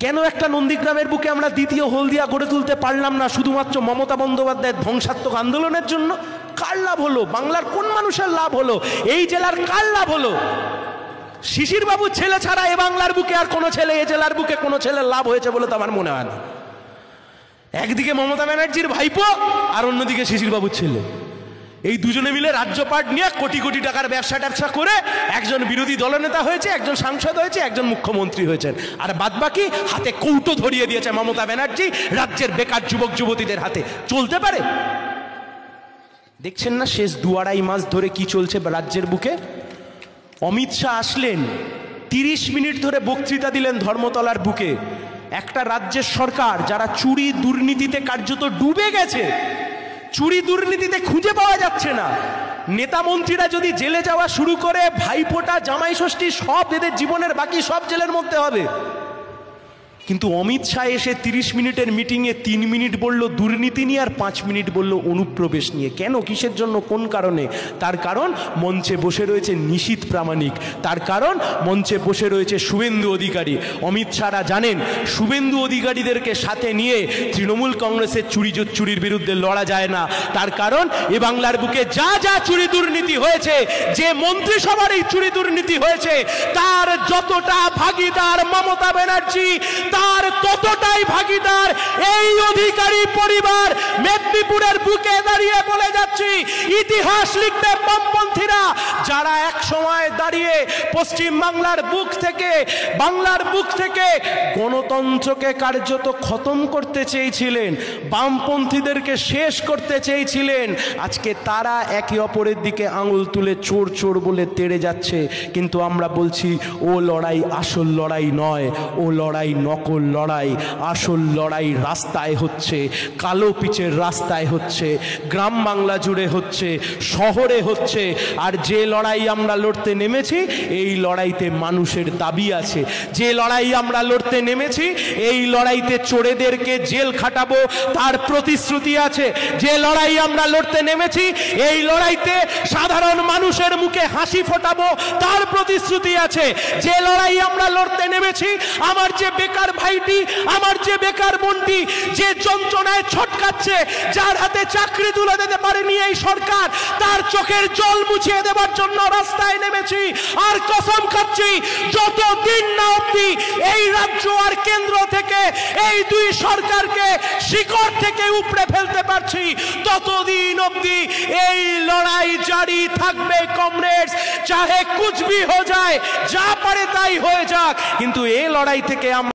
কেন একটা নন্দীগ্রামের বুকে আমরা দ্বিতীয় হলদিয়া গড়ে তুলতে পারলাম না শুধুমাত্র মমতা বন্দ্যোপাধ্যায়ের ধ্বংসাত্মক আন্দোলনের জন্য? কার লাভ হলো? বাংলার কোন মানুষের লাভ হলো? এই জেলার কার লাভ হলো? শিশির বাবুর ছেলে ছাড়া এ বাংলার বুকে আর কোনো ছেলে, এ জেলার বুকে কোনো ছেলের লাভ হয়েছে বলে তো আমার মনে হয় না। একদিকে মমতা ব্যানার্জির ভাইপো আর অন্যদিকে শিশির বাবুর ছেলে, এই দুজনে মিলে রাজ্যপাট নিয়ে কোটি কোটি টাকার ব্যবসা করে একজন বিরোধী দলনেতা হয়েছে, একজন সাংসদ হয়েছে, একজন মুখ্যমন্ত্রী হয়েছেন, আর বাদবাকি হাতে কৌটো ধরিয়ে দিয়েছে মমতা ব্যানার্জি রাজ্যের বেকার যুবক যুবতীদের হাতে। চলতে পারে? দেখছেন না শেষ 2-2.5 মাস ধরে কি চলছে রাজ্যের বুকে? অমিত শাহ আসলেন, 30 মিনিট ধরে বক্তৃতা দিলেন ধর্মতলার বুকে। একটা রাজ্যের সরকার যারা চুরি দুর্নীতিতে কার্যত ডুবে গেছে, চুরি দুর্নীতিতে খুঁজে পাওয়া যাচ্ছে না, নেতা মন্ত্রীরা যদি জেলে যাওয়া শুরু করে, ভাইফোঁটা জামাই ষষ্ঠী সব এদের জীবনের বাকি সব জেলের মধ্যে হবে। কিন্তু অমিত শাহ এসে 30 মিনিটের মিটিংয়ে 3 মিনিট বলল দুর্নীতি নিয়ে আর 5 মিনিট বলল অনুপ্রবেশ নিয়ে। কেন, কিসের জন্য, কোন কারণে? তার কারণ মঞ্চে বসে রয়েছে নিশীথ প্রামাণিক, তার কারণ মঞ্চে বসে রয়েছে শুভেন্দু অধিকারী। অমিত শাহরা জানেন শুভেন্দু অধিকারীদেরকে সাথে নিয়ে তৃণমূল কংগ্রেসের চুরির বিরুদ্ধে লড়া যায় না। তার কারণ এ বাংলার বুকে যা যা চুরি দুর্নীতি হয়েছে, যে মন্ত্রিসভার এই চুরি দুর্নীতি হয়েছে, তার যতটা ভাগিদার মমতা ব্যানার্জি, তার ততটাই ভাগিদার এই অধিকারী পরিবার। মেদিনীপুরের বুকে দাঁড়িয়ে বলে যাচ্ছি, ইতিহাস লিখবে বামপন্থীরা, যারা এক সময় দাঁড়িয়ে পশ্চিম বাংলার বুক থেকে গণতন্ত্রকে কার্যত খতম করতে চেয়েছিলেন, বামপন্থীদেরকে শেষ করতে চেয়েছিলেন, আজকে তারা একে অপরের দিকে আঙুল তুলে চোর চোর বলে তেড়ে যাচ্ছে। কিন্তু আমরা বলছি ও লড়াই আসল লড়াই নয়, ও লড়াই নকল লড়াই। আসল লড়াই রাস্তায় হচ্ছে, কালো পিচের রাস্তায় হচ্ছে, গ্রাম বাংলা জুড়ে হচ্ছে, শহরে হচ্ছে। আর যে লড়াই আমরা লড়তে নেমেছি, এই লড়াইতে মানুষের দাবি আছে। যে লড়াই আমরা লড়তে নেমেছি, এই লড়াইতে চোরেদেরকে জেল খাটাবো তার প্রতিশ্রুতি আছে। যে লড়াই আমরা লড়তে নেমেছি, এই লড়াইতে সাধারণ মানুষের মুখে হাসি ফোটাবো তার প্রতিশ্রুতি আছে। যে লড়াই আমরা লড়তে নেমেছি, আমার যে বেকার ভাইটি, আমার যে বেকার বোনটি যে যন্ত্রণায় ছটকাচ্ছে, যার হাতে চাকরি তুলে দিতে পারেনি এই সরকার, তার চোখের জল মুছিয়ে দেওয়ার জন্য রাস্তায় নেমেছি। আর কসম খাচ্ছি, যতদিন না অবধি এই রাজ্য আর কেন্দ্র থেকে এই দুই সরকারকে শিকড় থেকে উপড়ে ফেলতে পারছি, ততদিন অবধি এই লড়াই জারি থাকবে কমরেডস। চাহে কুছ ভি হো যায়, যা পারে তাই হয়ে যাক, কিন্তু এই লড়াই থেকে আমরা